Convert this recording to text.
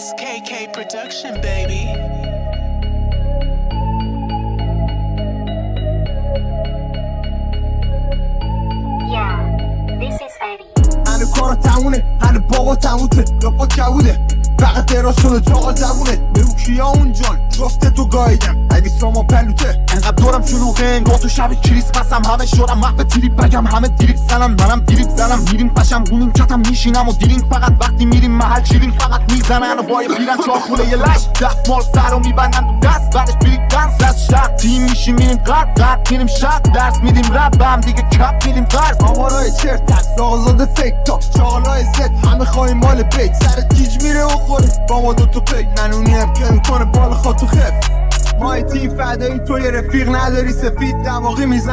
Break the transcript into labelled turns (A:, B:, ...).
A: SKK production, baby.
B: Yeah, this is Eddie.
C: هنو کارا تمونه، هنو بابا تموته، لپا کبوده فقط دراز شده چاقا زبونه بگو کیا اونجان جفته تو گاییدم اگه ساما پلوته
D: انقدر دورم شلوغه با تو شب کریسمسم همه شورم محو تریپ بگم همه دیریب زنم منم دیریب زنم میریم قشم گونیم کتم میشینم و دیریم فقط وقتی میریم محل شیرین فقط میزنن و بای پیرن چهار خونه یه لش دستمال سر رو میبندن تو دست بعدش بریم دنس از شب تیم میشیم میریم قد میریم شب درس میدیم رب هم دیگه کپ میدیم قرض
C: آمارای چرتک زاغزاده فیک تا چاقلای زد همه خواهیم مال بیت سرت گیج میره و خوره با ما دوتو پیک ننونی هم که میکنه بال خود تو خف مای تیم فدایی تو یه رفیق نداری سفید دماغی میزن